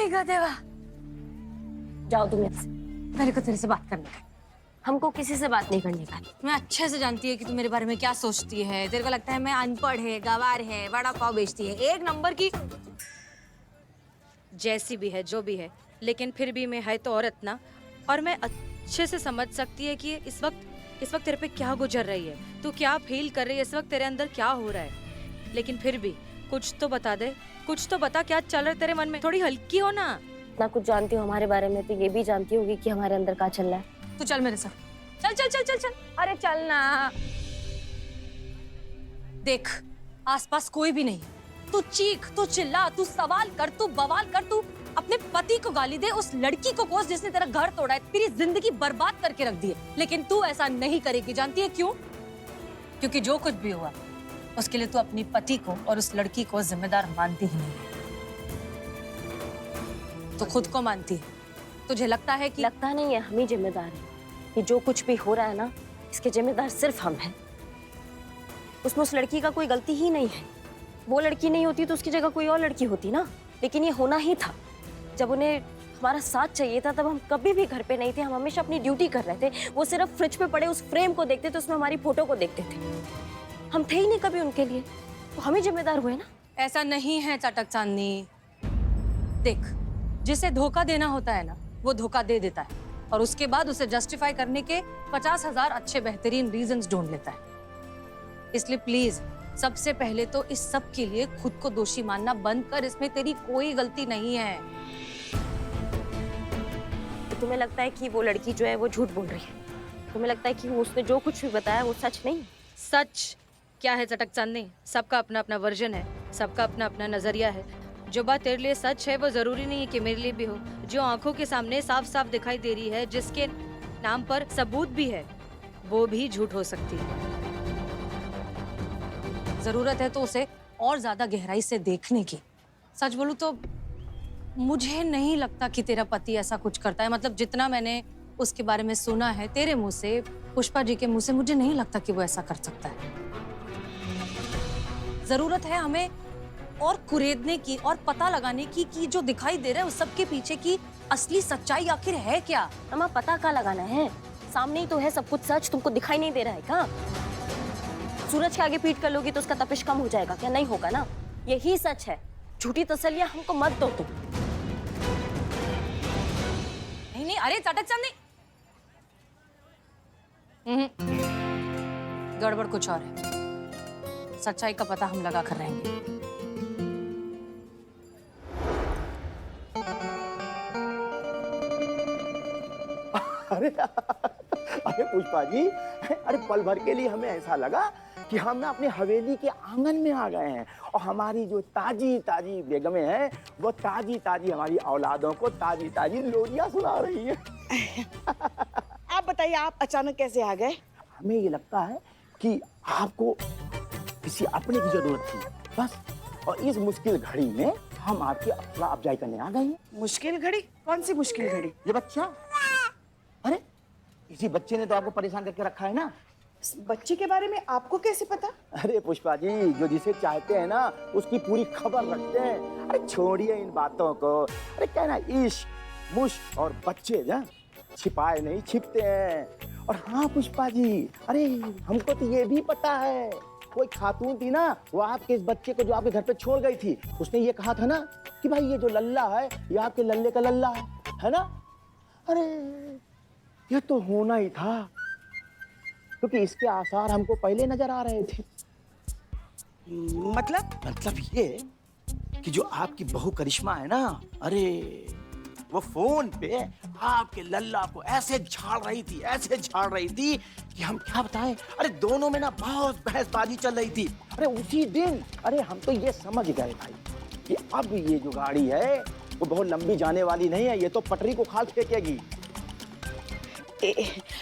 My God देवा, जाओ तुम यहाँ से। मेरे को तेरे से बात करनी है। हमको किसी से बात नहीं करनी का। मैं अच्छे से जानती है कि तू मेरे बारे में क्या सोचती है। तेरे को लगता है मैं अनपढ़ है, गवार है, बड़ा पाव बेचती है, एक नंबर की। जैसी भी है, जो भी है, लेकिन फिर भी मैं है तो औरत ना, और मैं अच्छे से समझ सकती है कि इस वक्त तेरे पे क्या गुजर रही है, तू क्या फील कर रही है, इस वक्त तेरे अंदर क्या हो रहा है। लेकिन फिर भी कुछ तो बता दे, कुछ तो बता, क्या चल रहा है तेरे मन में। थोड़ी हल्की हो ना। ना कुछ जानती हूँ हमारे बारे में, तो ये भी जानती होगी कि हमारे अंदर क्या चल रहा है। तू चल मेरे साथ, चल चल चल चल चल। अरे चल ना। देख, आसपास कोई भी नहीं। तू चीख, तू चिल्ला, तू सवाल कर, तू बवाल कर, तू अपने पति को गाली दे, उस लड़की को कोस जिसने तेरा घर तोड़ा है, तेरी जिंदगी बर्बाद करके रख दी है। लेकिन तू ऐसा नहीं करेगी। जानती है क्यों? क्योंकि जो कुछ भी हुआ उसके लिए तू अपनी पति को और उस लड़की को जिम्मेदार मानती ही नहीं है। तो खुद को मानती है। तुझे लगता है कि लगता नहीं है, हम ही जिम्मेदार हैं। ये जो कुछ भी हो रहा है ना, इसके जिम्मेदार सिर्फ हम हैं। उसमें उस लड़की का कोई गलती ही नहीं है। वो लड़की नहीं होती तो उसकी जगह कोई और लड़की होती ना। लेकिन ये होना ही था। जब उन्हें हमारा साथ चाहिए था तब हम कभी भी घर पे नहीं थे। हम हमेशा अपनी ड्यूटी कर रहे थे। वो सिर्फ फ्रिज पे पड़े उस फ्रेम को देखते थे, उसमें हमारी फोटो को देखते थे। हम थे ही नहीं कभी उनके लिए, तो हम ही जिम्मेदार हुए ना। ऐसा नहीं है चटक चांदनी। देख, जिसे धोखा देना होता है ना, वो धोखा दे देता है, और उसके बाद उसे जस्टिफाई करने के 50,000 अच्छे बेहतरीन रीजंस ढूंढ लेता है। इसलिए प्लीज, सबसे पहले तो इस सब के लिए खुद को दोषी मानना बंद कर। इसमें तेरी कोई गलती नहीं है। तुम्हें लगता है कि वो लड़की जो है वो झूठ बोल रही है? तुम्हें लगता है कि उसने जो कुछ भी बताया वो सच नहीं? सच क्या है चटक चांदनी? सबका अपना अपना वर्जन है, सबका अपना अपना नजरिया है। जो बात तेरे लिए सच है वो जरूरी नहीं है कि मेरे लिए भी हो। जो आंखों के सामने साफ साफ दिखाई दे रही है, जिसके नाम पर सबूत भी है, वो भी झूठ हो सकती है। जरूरत है तो उसे और ज्यादा गहराई से देखने की। सच बोलूं तो मुझे नहीं लगता कि तेरा पति ऐसा कुछ करता है। मतलब जितना मैंने उसके बारे में सुना है तेरे मुंह से, पुष्पा जी के मुंह से, मुझे नहीं लगता कि वो ऐसा कर सकता है। जरूरत है हमें और कुरेदने की और पता लगाने की कि जो दिखाई दे रहा है उस सब के पीछे की असली सच्चाई आखिर है क्या। अम्मा, पता क्या लगाना है? सामने ही तो है सब कुछ सच, तुमको दिखाई नहीं दे रहा है क्या? सूरज के आगे पीठ कर लोगी तो उसका तपिश कम हो जाएगा क्या? नहीं होगा ना। यही सच है। झूठी तसल्लियां हमको मत दो तुम। नहीं नहीं, अरे चटक चांदनी, गड़बड़ कुछ और है। सच्चाई का पता हम लगा कर रहेंगे। अरे अरे पुष्पा जी, अरे पल भर के लिए हमें ऐसा लगा कि हम ना अपनी हवेली के आंगन में आ गए हैं, और हमारी जो ताजी ताजी बेगमें हैं वो ताजी ताजी हमारी औलादों को ताजी ताजी लोरियां सुना रही हैं। आप बताइए, आप अचानक कैसे आ गए? हमें ये लगता है कि आपको किसी अपने की जरूरत थी बस, और इस मुश्किल घड़ी में हम आपकी हौसला अफजाई करने आ गए हैं। मुश्किल घड़ी? कौन सी मुश्किल घड़ी? ये बच्चा, अरे इसी बच्चे ने तो आपको परेशान करके रखा है ना। इस बच्चे के बारे में आपको कैसे पता? अरे पुष्पा जी, जो जिसे चाहते हैं ना उसकी पूरी खबर रखते हैं। अरे छोड़िए इन बातों को। अरे क्या ना, इश्क मुश्क और बच्चे ना छिपाए नहीं छिपते हैं। और हाँ पुष्पा जी, अरे हमको तो ये भी पता है, कोई खातून थी ना, वो आपके इस बच्चे को जो आपके घर पे छोड़ गई थी, उसने ये कहा था ना कि भाई ये जो लल्ला है ये आपके लल्ले का लल्ला है ना। अरे ये तो होना ही था, क्योंकि इसके आसार हमको पहले नजर आ रहे थे। मतलब ये कि जो आपकी बहू करिश्मा है ना, अरे वो फोन पे आपके लल्ला को ऐसे झाड़ रही थी कि हम क्या बताएं। अरे दोनों में ना बहुत बहसबाजी चल रही थी। अरे उसी दिन अरे हम तो ये समझ गए भाई कि अब ये जो गाड़ी है वो बहुत लंबी जाने वाली नहीं है, ये तो पटरी को खाल फेंकेगी।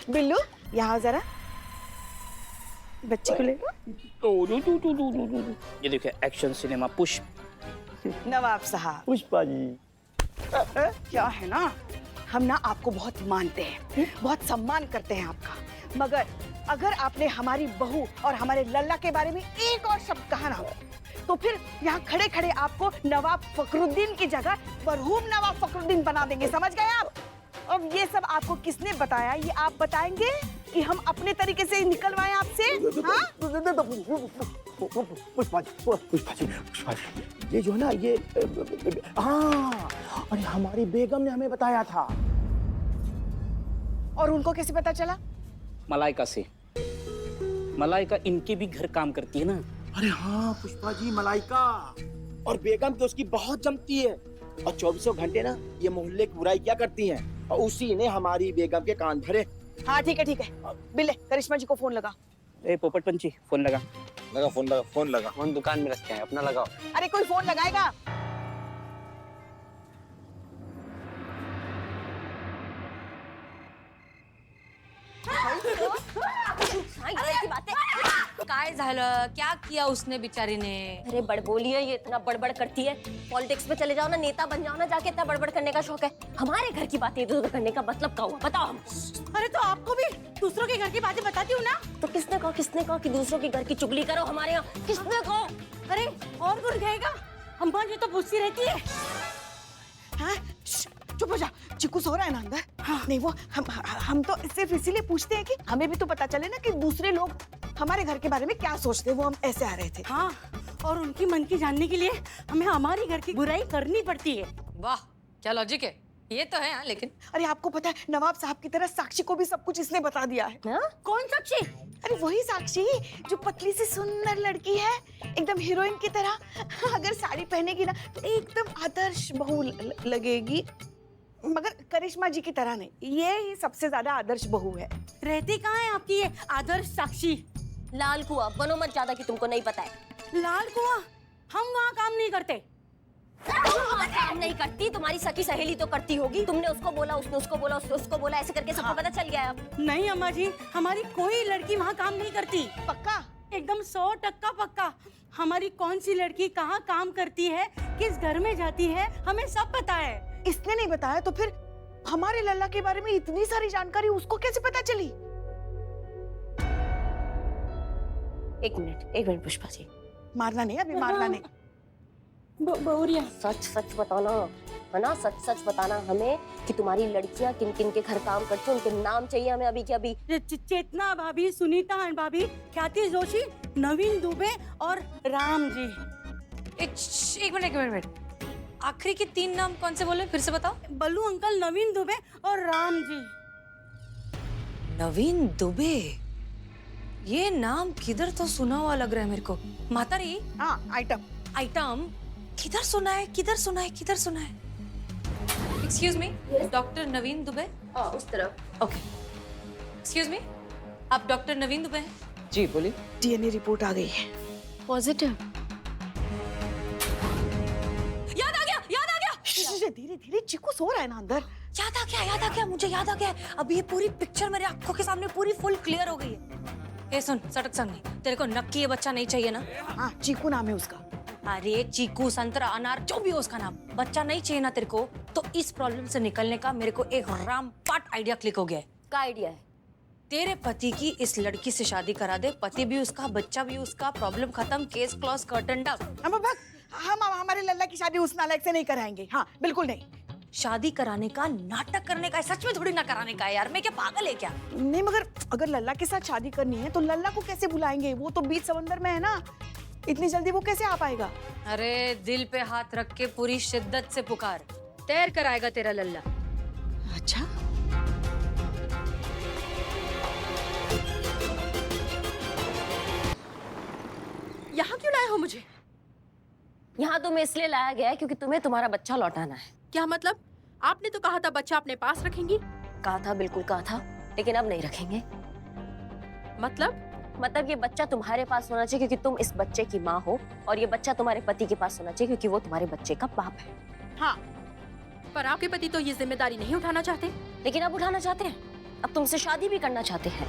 बिल्लू, यहाँ जरा, बच्चे को ले लो। ये देखिए, एक्शन सिनेमा पुष्प। नवाब साहब। पुष्पा जी, क्या है ना, हम ना आपको बहुत मानते हैं, बहुत सम्मान करते हैं आपका, मगर अगर आपने हमारी बहू और हमारे लल्ला के बारे में एक और शब्द कहा ना, तो फिर यहाँ खड़े खड़े आपको नवाब फखरुद्दीन की जगह मरहूम नवाब फखरुद्दीन बना देंगे, समझ गए आप? अब ये सब आपको किसने बताया, ये आप बताएंगे कि हम अपने तरीके से निकलवाएं आपसे? हाँ? पुष्पा जी, ये जो है ना, ये हाँ, अरे हमारी बेगम ने हमें बताया था। और उनको कैसे पता चला? मलाइका से। मलाइका इनके भी घर काम करती है ना। अरे हाँ पुष्पा जी, मलाइका और बेगम तो उसकी बहुत जमती है, और 24 घंटे ना ये मोहल्ले की बुराई क्या करती हैं, और उसी ने हमारी बेगम के कान भरे। हाँ ठीक है, बिल्ले करिश्मा जी को फोन लगा। ए पोपट पंछी, फोन लगा। फोन लगा। फोन दुकान में रखते हैं, अपना लगाओ। अरे कोई फोन लगाएगा? की बातें। काय झालं? क्या किया उसने बिचारी ने? अरे बड़बोली है, ये इतना बड़बड़ करती है। पॉलिटिक्स में चले जाओ ना, नेता बन जाओ ना जाके, इतना बड़बड़ करने का शौक है। हमारे घर की बातें इधर उधर करने का मतलब क्या हुआ, बताओ हम। अरे तो आपको भी दूसरों के घर की बातें बताती हूँ ना। तो किसने कहा कि दूसरों के घर की चुगली करो हमारे यहाँ? किसने कहा? अरे और कौन कहेगा? अम्मा जी तो पूछती रहती है। हाँ? चुप हो जा, चिकू सो रहा है ना अंदर? हाँ। नहीं वो हम तो सिर्फ इसीलिए पूछते हैं कि हमें भी तो पता चले ना कि दूसरे लोग हमारे घर के बारे में क्या सोचते हैं, वो हम ऐसे आ रहे थे। हाँ, और उनकी मन की जानने के लिए हमें हमारी घर की बुराई करनी पड़ती है। वाह क्या लॉजिक है, ये तो है। लेकिन अरे आपको पता है, नवाब साहब की तरह साक्षी को भी सब कुछ इसने बता दिया है। हाँ? कौन साक्षी? अरे वही साक्षी जो पतली सी सुंदर लड़की है, एकदम हीरोइन की तरह। अगर साड़ी पहनेगी ना तो एकदम आदर्श बहू लगेगी, मगर करिश्मा जी की तरह नहीं। ये ही सबसे ज्यादा आदर्श बहू है। रहती कहाँ है आपकी ये आदर्श साक्षी? लाल कुआं, बनो मत ज्यादा कि तुमको नहीं पता है। लाल कुआं? हम वहाँ काम नहीं करते। काम नहीं करती, तुम्हारी सखी सहेली तो करती होगी। तुमने उसको बोला, उसने उसको बोला, उसने उसको बोला, ऐसे करके सबको पता चल गया अब। नहीं अम्मा जी, हमारी कोई लड़की वहाँ काम नहीं करती। पक्का? एकदम 100% पक्का। हमारी कौन सी लड़की कहाँ काम करती है, किस घर में जाती है, हमें सब पता है। इसने नहीं बताया तो फिर हमारे लल्ला के बारे में इतनी सारी जानकारी उसको कैसे पता चली? एक मिनट पुष्पा जी, मारना नहीं, अभी मारना नहीं। बहुरिया सच बताना है ना, सच बताना हमें कि तुम्हारी लड़कियां किन किन के घर काम करती हैं, उनके नाम चाहिए हमें अभी के अभी। चेतना भाभी, सुनीता भाभी, ख्याति जोशी, नवीन दुबे और राम जी। एक मिनट, आखिरी के 3 नाम कौन से बोले, फिर से बताओ। बल्लू अंकल, नवीन दुबे और राम जी। नवीन दुबे, ये नाम किधर तो सुना हुआ लग रहा है मेरे को। मातारी? हाँ, आइटम किधर सुना है? एक्सक्यूज मी, डॉक्टर नवीन दुबे? उस तरफ। ओके, एक्सक्यूज मी, आप डॉक्टर नवीन दुबे हैं? जी बोलिए। डीएनए रिपोर्ट आ गई है, पॉजिटिव। याद आ गया। धीरे धीरे, चिकू सो रहा है ना अंदर। याद आ गया, मुझे याद आ गया। अब ये पूरी पिक्चर मेरे आंखों के सामने पूरी फुल क्लियर हो गई है। ए सुन, सटक संग नहीं, तेरे को नक्की ये बच्चा नहीं चाहिए ना? हाँ, चीकू नाम है उसका। अरे चीकू, संतरा, अनार, जो भी हो उसका नाम, बच्चा नहीं चाहिए ना तेरे को? तो इस प्रॉब्लम से निकलने का मेरे को एक रामपाट आइडिया क्लिक हो गया है। क्या आइडिया है? तेरे पति की इस लड़की से शादी करा दे, पति भी उसका, बच्चा भी उसका, प्रॉब्लम खत्म, केस क्लोज, कर्टन डाउन। हम हमारे लल्ला की शादी उस नालायक से नहीं कराएंगे। हाँ बिल्कुल नहीं। शादी कराने का नाटक करने का है, सच में थोड़ी ना कराने का है यार। मैं क्या पागल है क्या? नहीं, मगर अगर लल्ला के साथ शादी करनी है तो लल्ला को कैसे बुलाएंगे? वो तो बीच समंदर में है ना, इतनी जल्दी वो कैसे आ पाएगा? अरे दिल पे हाथ रख के पूरी शिद्दत से पुकार, तैर कर आएगा तेरा लल्ला। अच्छा, यहाँ क्यों लाए हो मुझे? यहाँ तुम्हें इसलिए लाया गया है क्योंकि तुम्हें तुम्हारा बच्चा लौटाना है। क्या मतलब? आपने तो कहा था बच्चा अपने पास रखेंगी। कहा था, बिल्कुल कहा था, लेकिन अब नहीं रखेंगे। मतलब ये बच्चा तुम्हारे पास होना चाहिए क्योंकि तुम इस बच्चे की माँ हो, और ये बच्चा तुम्हारे पति के पास होना चाहिए क्योंकि वो तुम्हारे बच्चे का बाप है। हाँ, पर आपके पति तो ये जिम्मेदारी नहीं उठाना चाहते। लेकिन अब उठाना चाहते हैं, अब तुमसे शादी भी करना चाहते हैं।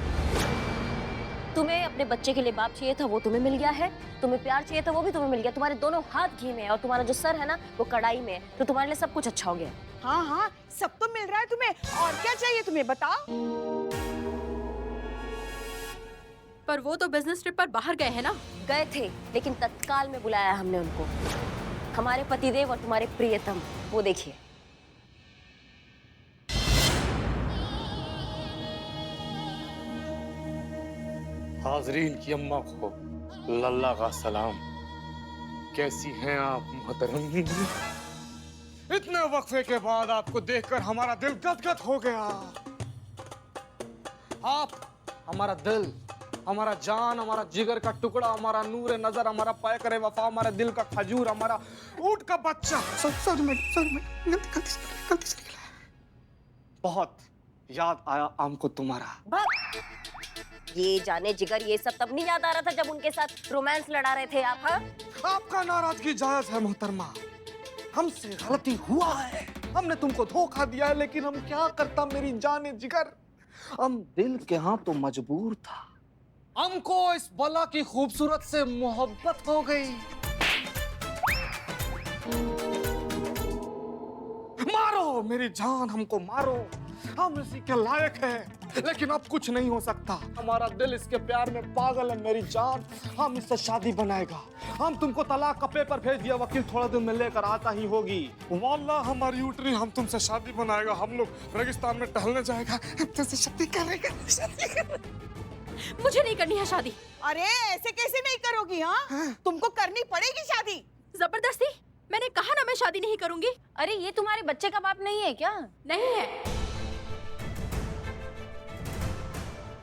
तुम्हें अपने बच्चे के लिए बाप चाहिए था, वो तुम्हें मिल गया है। तुम्हें प्यार चाहिए था, वो भी तुम्हें मिल गया। तुम्हारे दोनों हाथ घी में है और तुम्हारा जो सर है ना वो कढ़ाई में है, तो तुम्हारे लिए सब कुछ अच्छा हो गया। हाँ हाँ, सब तो मिल रहा है तुम्हें, और क्या चाहिए तुम्हें बताओ। पर वो तो बिजनेस ट्रिप पर बाहर गए हैं ना। गए थे, लेकिन तत्काल में बुलाया हमने उनको। हमारे पतिदेव और तुम्हारे प्रियतम, वो देखिए। हाजरीन की अम्मा को लल्ला का सलाम। कैसी हैं आप मोहतरम? इतने वक्फे के बाद आपको देखकर हमारा दिल गदगद हो गया। आप हमारा दिल, हमारा जान, हमारा जिगर का टुकड़ा, हमारा नूर नजर, हमारा पैकर वफा, हमारा दिल का खजूर, हमारा ऊंट का बच्चा। गलती से निकला। बहुत याद आया हमको तुम्हारा। ये जाने जिगर, ये सब तब नहीं याद आ रहा था जब उनके साथ रोमांस लड़ा रहे थे आप? हाँ, आपका नाराजगी जायज है मोहतरमा, हमसे गलती हुआ है, हमने तुमको धोखा दिया है, लेकिन हम क्या करता मेरी जाने जिगर। हम दिल के यहाँ तो मजबूर था, हमको इस बला की खूबसूरत से मोहब्बत हो गई। मारो मेरी जान, हमको मारो, हम इसी के लायक हैं, लेकिन अब कुछ नहीं हो सकता। हमारा दिल इसके प्यार में पागल है मेरी जान, हम इससे शादी बनाएगा। हम तुमको तलाक का पेपर भेज दिया, वकील थोड़ा दिन में लेकर आता ही होगी। वाल्लाह हमारी उठनी, हम तुमसे शादी बनाएगा, हम लोग रेगिस्तान में टहलने जाएगा, तुमसे शादी करेगा। मुझे नहीं करनी है शादी। अरे ऐसे कैसे नहीं करोगी? हाँ, तुमको करनी पड़ेगी शादी। जबरदस्ती? मैंने कहा ना मैं शादी नहीं करूंगी। अरे ये तुम्हारे बच्चे का बाप नहीं है क्या? नहीं है।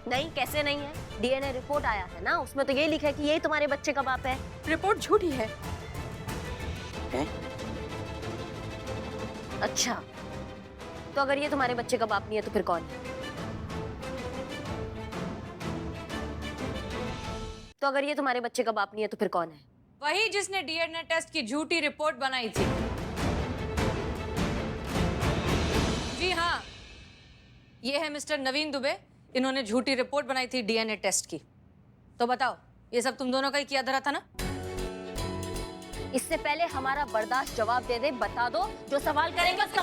नहीं, कैसे नहीं है? डीएनए रिपोर्ट आया है ना, उसमें तो ये लिखा है कि यही तुम्हारे बच्चे का बाप है। रिपोर्ट झूठी है। अच्छा, तो अगर ये तुम्हारे बच्चे का बाप नहीं है तो फिर कौन है? तो अगर ये तुम्हारे बच्चे का बाप नहीं है तो फिर कौन है? वही जिसने डीएनए टेस्ट की झूठी रिपोर्ट बनाई थी। जी हाँ, ये है मिस्टर नवीन दुबे, इन्होंने झूठी रिपोर्ट बनाई थी डीएनए टेस्ट की। तो बताओ, ये सब तुम दोनों का ही किया धरा था ना? इससे पहले हमारा बर्दाश्त जवाब दे दे, बता दो, जो सवाल करेंगे उसका।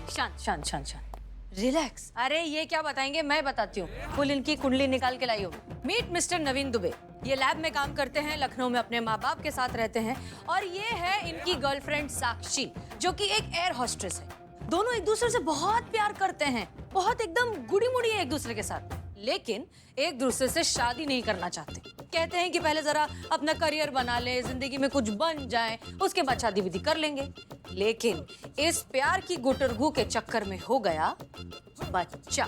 शांत शांत शांत शांत, रिलैक्स। अरे ये क्या बताएंगे, मैं बताती हूँ। फुल इनकी कुंडली निकाल के लाई हूँ। मीट मिस्टर नवीन दुबे, ये लैब में काम करते हैं, लखनऊ में अपने माँ बाप के साथ रहते हैं, और ये है इनकी गर्लफ्रेंड साक्षी, जो कि एक एयर होस्टेस है। दोनों एक दूसरे से बहुत प्यार करते हैं, बहुत एकदम गुड़ी मुड़ी है एक दूसरे के साथ, लेकिन एक दूसरे से शादी नहीं करना चाहते। कहते हैं कि पहले जरा अपना करियर बना ले, जिंदगी में कुछ बन जाए, उसके बाद शादी विधि कर लेंगे। लेकिन इस प्यार की गुटरगू के चक्कर में हो गया बच्चा।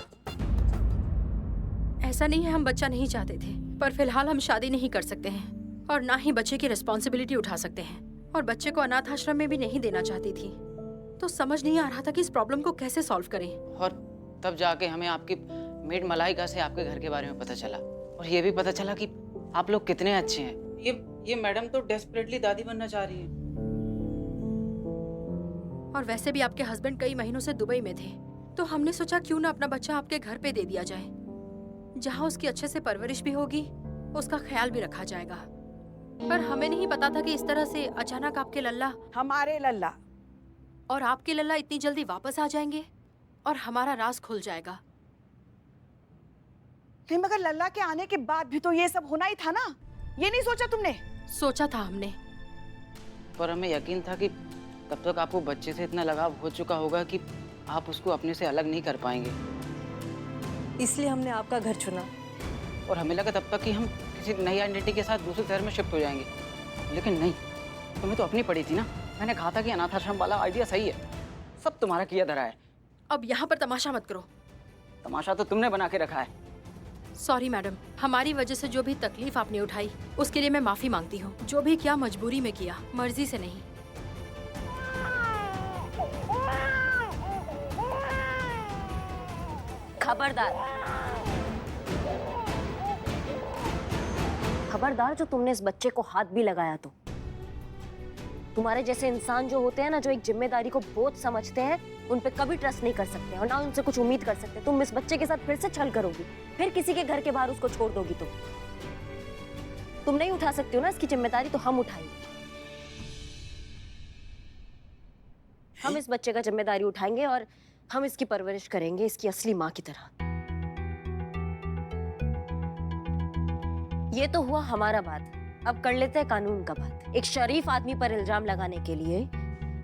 ऐसा नहीं है हम बच्चा नहीं चाहते थे, पर फिलहाल हम शादी नहीं कर सकते हैं और ना ही बच्चे की रिस्पॉन्सिबिलिटी उठा सकते हैं, और बच्चे को अनाथ आश्रम में भी नहीं देना चाहती थी। तो समझ नहीं आ रहा था कि इस प्रॉब्लम को कैसे सॉल्व करें। और तब जाके हमें आपकी मेड मलाइका से आपके घर के बारे में पता चला, और ये भी पता चला कि आप लोग कितने अच्छे हैं। ये मैडम तो डेस्परेटली दादी बनना चाह रही है। और वैसे भी आपके हस्बैंड कई महीनों से दुबई में थे, तो हमने सोचा क्यों ना अपना बच्चा आपके घर पे दे दिया जाए, जहाँ उसकी अच्छे से परवरिश भी होगी, उसका ख्याल भी रखा जाएगा। पर हमें नहीं पता था कि इस तरह से अचानक आपके लल्ला, हमारे लल्ला और आपके लल्ला इतनी जल्दी वापस आ जाएंगे और हमारा राज खुल जाएगा। नहीं, मगर लल्ला के आने के बाद भी तो ये सब होना ही था ना, ये नहीं सोचा तुमने? सोचा था हमने, पर हमें यकीन था कि तब तक आपको बच्चे से इतना लगाव हो चुका होगा कि आप उसको अपने से अलग नहीं कर पाएंगे, इसलिए हमने आपका घर चुना। और हमें लगा तब तक कि हम किसी नई आइडेंटिटी के साथ दूसरे शहर में शिफ्ट हो जाएंगे, लेकिन नहीं, तुम्हें तो अपनी पड़ी थी ना। मैंने कहा था कि अनाथ आश्रम वाला आइडिया सही है, सब तुम्हारा किया धरा है। अब यहाँ पर तमाशा मत करो। तमाशा तो तुमने बना के रखा है। सॉरी मैडम, हमारी वजह से जो भी तकलीफ आपने उठाई उसके लिए मैं माफी मांगती हूँ। जो भी किया मजबूरी में किया, मर्जी से नहीं। खबरदार, खबरदार, जो तुमने इस बच्चे को हाथ भी लगाया तो। तुम्हारे जैसे इंसान जो होते हैं ना, जो एक जिम्मेदारी को बोझ समझते हैं, उन पे कभी ट्रस्ट नहीं कर सकते और ना उनसे कुछ उम्मीद कर सकते। तुम इस बच्चे के साथ फिर से छल करोगी, फिर किसी के घर के बाहर उसको छोड़ दोगी। तुम नहीं उठा सकती हो ना इसकी जिम्मेदारी, तो हम उठाएंगे। हम इस बच्चे का जिम्मेदारी उठाएंगे और हम इसकी परवरिश करेंगे इसकी असली माँ की तरह। ये तो हुआ हमारा बात, अब कर लेते हैं कानून का बात। एक शरीफ आदमी पर इल्जाम लगाने के लिए,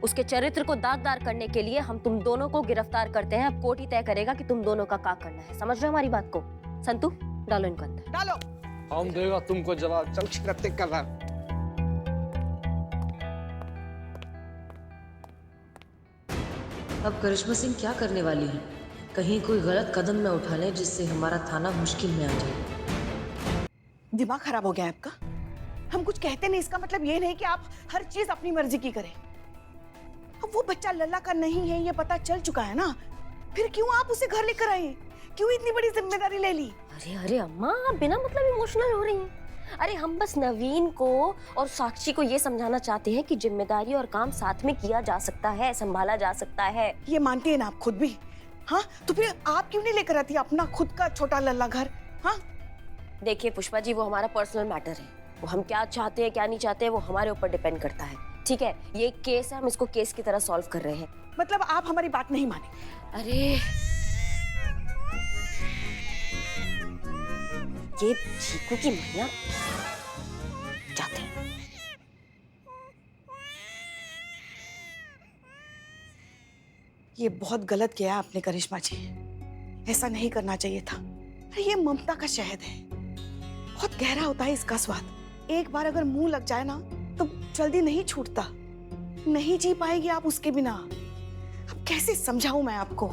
उसके चरित्र को दागदार करने के लिए हम तुम दोनों को गिरफ्तार करते हैं। अब कोर्ट ही तय करेगा कि तुम दोनों का क्या करना है। समझ रहे हो हमारी बात को? संतू, डालो इनको अंदर। डालो। हम देगा तुमको जवाब। चल छिकते कर रहा। अब करिश्मा सिंह क्या करने वाली है? कहीं कोई गलत कदम न उठा ले जिससे हमारा थाना मुश्किल में आ जाए। दिमाग खराब हो गया है आपका? हम कुछ कहते नहीं, इसका मतलब ये नहीं कि आप हर चीज अपनी मर्जी की करें। अब वो बच्चा लल्ला का नहीं है, ये पता चल चुका है ना, फिर क्यों आप उसे घर लेकर आए? क्यों इतनी बड़ी जिम्मेदारी ले ली? अरे अरे अम्मा, आप बिना मतलब इमोशनल हो रही हैं। अरे हम बस नवीन को और साक्षी को ये समझाना चाहते हैं कि जिम्मेदारी और काम साथ में किया जा सकता है, संभाला जा सकता है। ये मानती है ना आप खुद भी? हाँ, तो फिर आप क्यों नहीं लेकर आती अपना खुद का छोटा लल्ला घर? हाँ, देखिए पुष्पा जी, वो हमारा पर्सनल मैटर है। वो हम क्या चाहते हैं क्या नहीं चाहते हैं वो हमारे ऊपर डिपेंड करता है। ठीक है, ये एक केस है, हम इसको केस की तरह सॉल्व कर रहे हैं। मतलब आप हमारी बात नहीं माने? अरे ये चीकू की मैया जाते हैं। ये बहुत गलत किया है आपने करिश्मा जी, ऐसा नहीं करना चाहिए था। अरे ये ममता का शहद है, बहुत गहरा होता है इसका स्वाद। एक बार अगर मुंह लग जाए ना तो जल्दी नहीं छूटता। नहीं जी पाएगी आप उसके बिना। अब कैसे समझाऊं मैं आपको?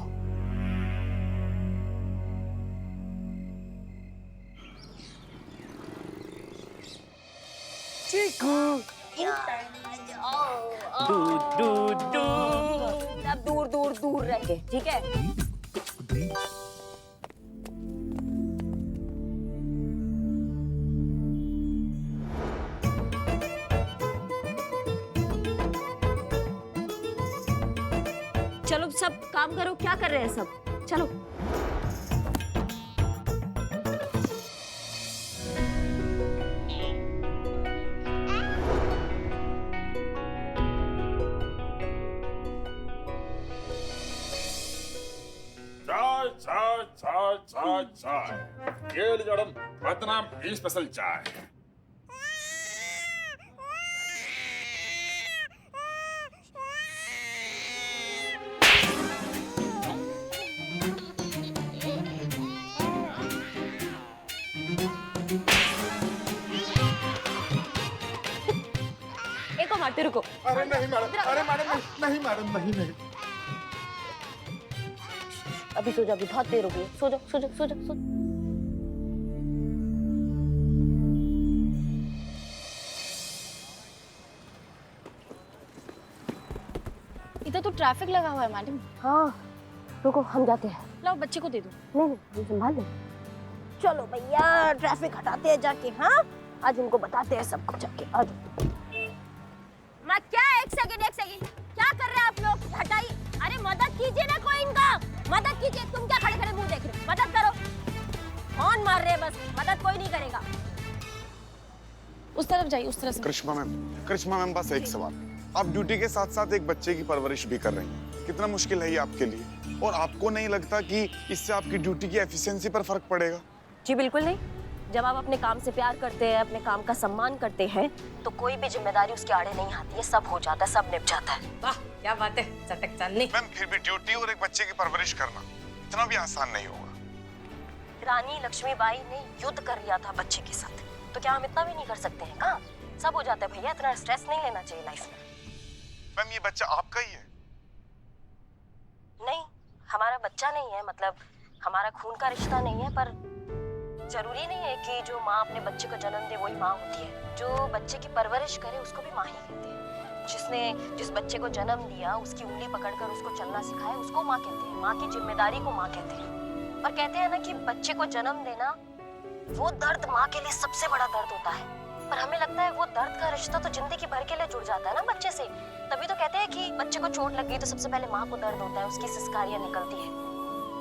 सब दूर दूर दूर रह के, ठीक है? चलो सब काम करो, क्या कर रहे हैं सब? चलो। चाय चाय चाय चाय चाय ये लीजिए बदनाम स्पेशल चाय। एक को मारते रुको। अरे नहीं मैडम, अरे मैडम नहीं मैडम, नहीं नहीं। अभी सो जाओ, अभी बहुत देर हो गई। सो जाओ सो जाओ सो जाओ सो जाओ। इधर तो ट्रैफिक लगा हुआ है मैडम। हाँ रुको, हम जाते हैं। लाओ बच्चे को दे दो। नहीं नहीं, हम संभाल लें। चलो भैया, ट्रैफिक हटाते हैं जाके। हाँ, आज इनको बताते हैं सबको जाके। आज मैं क्या, एक सेकंड क्या कर रहे हैं आप लोग? हटाइए। अरे मदद कीजिए ना कोई, इनका मदद कीजिए। तुम क्या खड़े खड़े मुंह देख रहे हो? मदद करो। कौन मार रहे हैं? बस मदद कोई नहीं करेगा। उस तरफ जाइए, उस तरफ से। करिश्मा मैम बस एक सवाल। आप ड्यूटी के साथ साथ एक बच्चे की परवरिश भी कर रही हैं। कितना मुश्किल है ये आपके लिए? और आपको नहीं लगता कि इससे आपकी ड्यूटी की एफिशिएंसी पर फर्क पड़ेगा? जी बिल्कुल नहीं। जब आप अपने काम से प्यार करते हैं, अपने काम का सम्मान करते हैं, तो कोई भी जिम्मेदारी उसके आड़े नहीं आती है। सब हो जाता है, सब निप जाता है। वाह क्या बात है, चटक चांदनी। मैम फिर भी ड्यूटी और एक बच्चे की परवरिश करना इतना भी आसान नहीं होगा। रानी लक्ष्मीबाई ने युद्ध कर लिया था बच्चे के साथ, तो क्या हम इतना भी नहीं कर सकते हैं? कहाँ सब हो जाता है भैया, इतना स्ट्रेस नहीं लेना चाहिए लाइफ में। मैम ये बच्चा आपका ही है? नहीं, हमारा बच्चा नहीं है, मतलब हमारा खून का रिश्ता नहीं है, पर जरूरी नहीं है कि जो माँ अपने बच्चे को जन्म दे वही माँ होती है। जो बच्चे की परवरिश करे उसको भी माँ ही कहते हैं। जिसने जिस बच्चे को जन्म दिया, उसकी उंगली पकड़कर उसको चलना सिखाया, उसको माँ कहते हैं। माँ की जिम्मेदारी को माँ कहते हैं। और कहते हैं ना कि बच्चे को जन्म देना, वो दर्द माँ के लिए सबसे बड़ा दर्द होता है। पर हमें लगता है वो दर्द का रिश्ता तो जिंदगी भर के लिए जुड़ जाता है ना बच्चे से। तभी तो कहते हैं कि बच्चे को चोट लग गई तो सबसे पहले माँ को दर्द होता है, उसकी सिसकारियां निकलती है।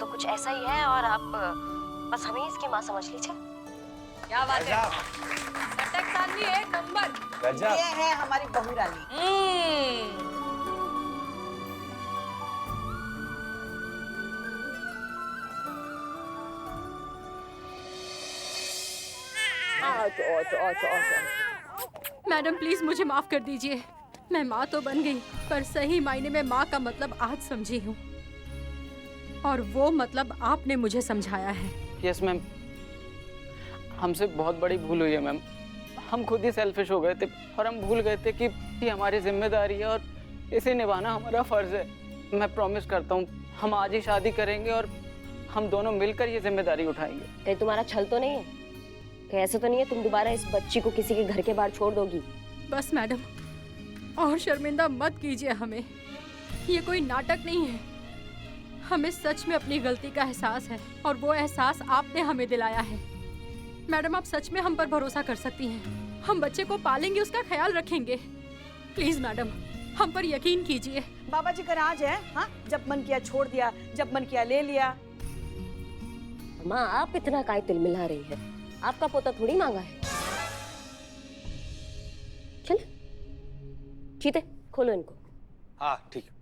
तो कुछ ऐसा ही है, और आप बस हमें इसकी माँ समझ लीजिए। क्या बात है, चटक चांदनी एक नंबर। ये है हमारी बहू रानी। मैडम प्लीज मुझे माफ कर दीजिए। मैं माँ तो बन गई, पर सही मायने में माँ का मतलब आज समझी हूँ, और वो मतलब आपने मुझे समझाया है। यस मैम, हमसे बहुत बड़ी भूल हुई है मैम। हम खुद ही सेल्फिश हो गए थे और हम भूल गए थे कि ये हमारी जिम्मेदारी है और इसे निभाना हमारा फर्ज है। मैं प्रॉमिस करता हूँ हम आज ही शादी करेंगे और हम दोनों मिलकर ये जिम्मेदारी उठाएंगे। कहीं तुम्हारा छल तो नहीं है? कहीं ऐसा तो नहीं है तुम दोबारा इस बच्ची को किसी के घर के बाहर छोड़ दोगी? बस मैडम, और शर्मिंदा मत कीजिए हमें। ये कोई नाटक नहीं है। हमें सच में अपनी गलती का एहसास है और वो एहसास आपने हमें दिलाया है। मैडम आप सच में हम पर भरोसा कर सकती हैं। हम बच्चे को पालेंगे, उसका ख्याल रखेंगे। प्लीज मैडम हम पर यकीन कीजिए। बाबा जी का राज है, हाँ? जब मन किया छोड़ दिया, जब मन किया ले लिया। माँ आप इतना काय तिल मिला रही है? आपका पोता थोड़ी मांगा है। चल चीते खोलो इनको। हाँ ठीक है।